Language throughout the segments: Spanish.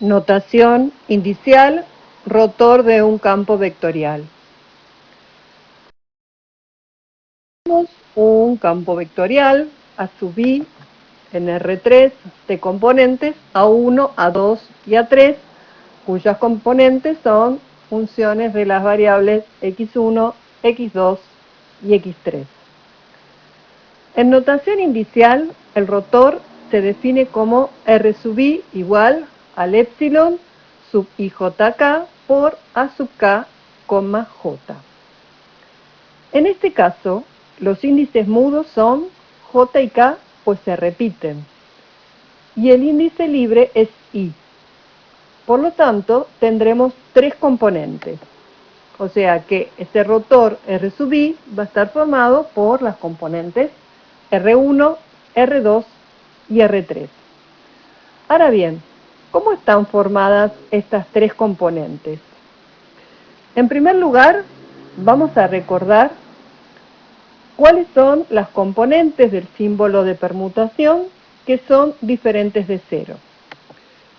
Notación indicial, rotor de un campo vectorial. Tenemos un campo vectorial A sub i en R3 de componentes A1, A2 y A3, cuyas componentes son funciones de las variables x1, x2 y x3. En notación indicial, el rotor se define como R sub i igual al epsilon sub ijk por A sub k, j. En este caso, los índices mudos son j y k, pues se repiten, y el índice libre es i. Por lo tanto, tendremos tres componentes, o sea que este rotor R sub i va a estar formado por las componentes R1, R2 y R3. Ahora bien, ¿cómo están formadas estas tres componentes? En primer lugar, vamos a recordar cuáles son las componentes del símbolo de permutación que son diferentes de 0.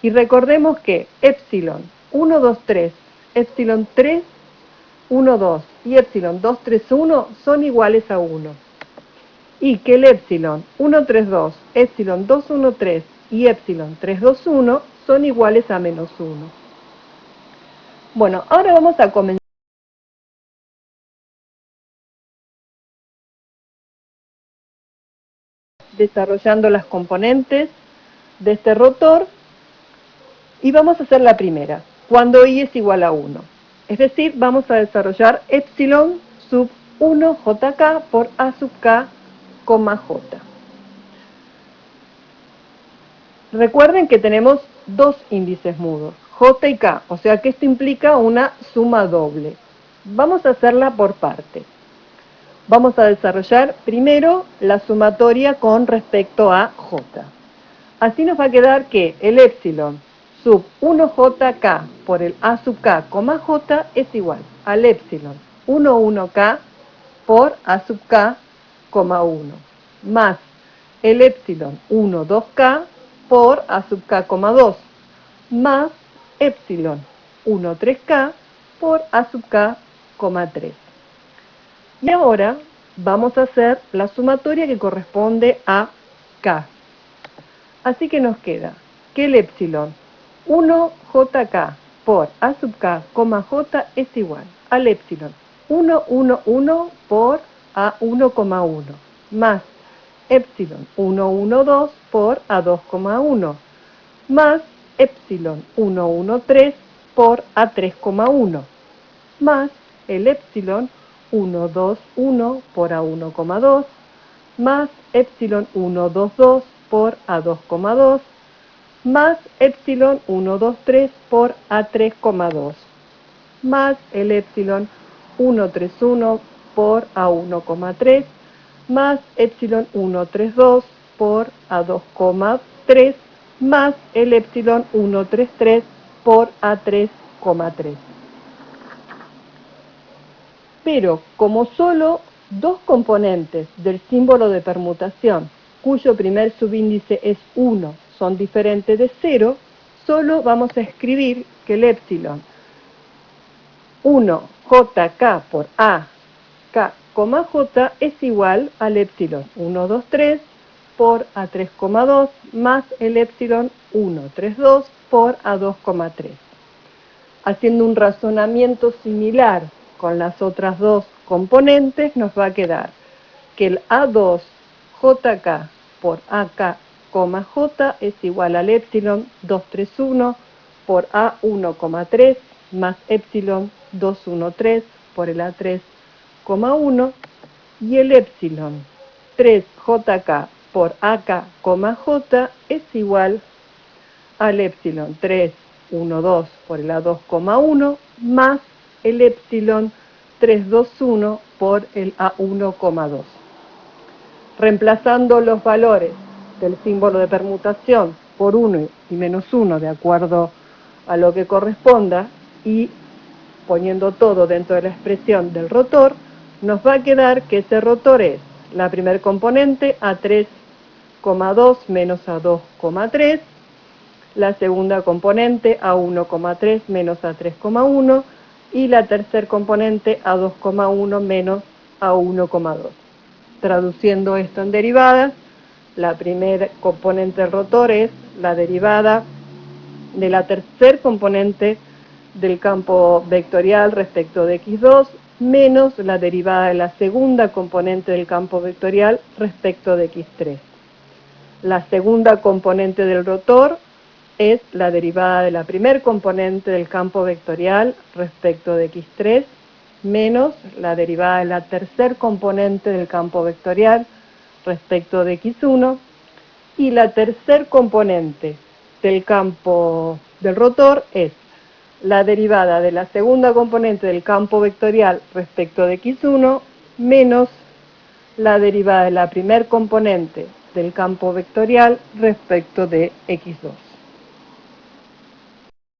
Y recordemos que epsilon 1, 2, 3, epsilon 3, 1, 2 y epsilon 2, 3, 1 son iguales a 1. Y que el epsilon 1, 3, 2, epsilon 2, 1, 3 y epsilon 3, 2, 1 son iguales a menos 1. Bueno, ahora vamos a comenzar desarrollando las componentes de este rotor y vamos a hacer la primera, cuando i es igual a 1. Es decir, vamos a desarrollar epsilon sub 1 jk por a sub k, j. Recuerden que tenemos dos índices mudos, j y k, o sea que esto implica una suma doble. Vamos a hacerla por partes. Vamos a desarrollar primero la sumatoria con respecto a j. Así nos va a quedar que el epsilon sub 1jk por el a sub k, j es igual al epsilon 1k por a sub k, 1, más el epsilon 12k por a sub k, 2, más epsilon 13k por a sub k, 3. Y ahora vamos a hacer la sumatoria que corresponde a k. Así que nos queda que el epsilon 1jk por a sub k, j es igual al epsilon 1 por a 1,1 más epsilon 112 por a 2,1 más epsilon 113 por a 3,1 más el epsilon 121 por a 1,2 más epsilon 122 por a 2,2 más epsilon 123 por a 3,2 más el epsilon 131 por a 1,3 más epsilon 132 por a 2,3 más el epsilon 133 por a 3,3. Pero como solo dos componentes del símbolo de permutación, cuyo primer subíndice es 1, son diferentes de 0, solo vamos a escribir que el epsilon 1jk por a k, j es igual al epsilon 123 por a 3,2 más el epsilon 132 por a 2,3. Haciendo un razonamiento similar con las otras dos componentes, nos va a quedar que el A2jk por AK, j es igual al epsilon 231 por A1,3 más epsilon 213 por el A3,1 y el epsilon 3jk por AK, j es igual al epsilon 312 por el A2,1 más el epsilon 321 por el A1,2. Reemplazando los valores del símbolo de permutación por 1 y menos 1 de acuerdo a lo que corresponda y poniendo todo dentro de la expresión del rotor, nos va a quedar que ese rotor es la primera componente A3,2 menos A2,3 la segunda componente A1,3 menos A3,1 y la tercer componente A2,1 menos A1,2. Traduciendo esto en derivadas, la primera componente del rotor es la derivada de la tercer componente del campo vectorial respecto de x2 menos la derivada de la segunda componente del campo vectorial respecto de x3. La segunda componente del rotor es la derivada de la primer componente del campo vectorial respecto de x3 menos la derivada de la tercer componente del campo vectorial respecto de x1, y la tercer componente del campo del rotor es la derivada de la segunda componente del campo vectorial respecto de x1 menos la derivada de la primer componente del campo vectorial respecto de x2.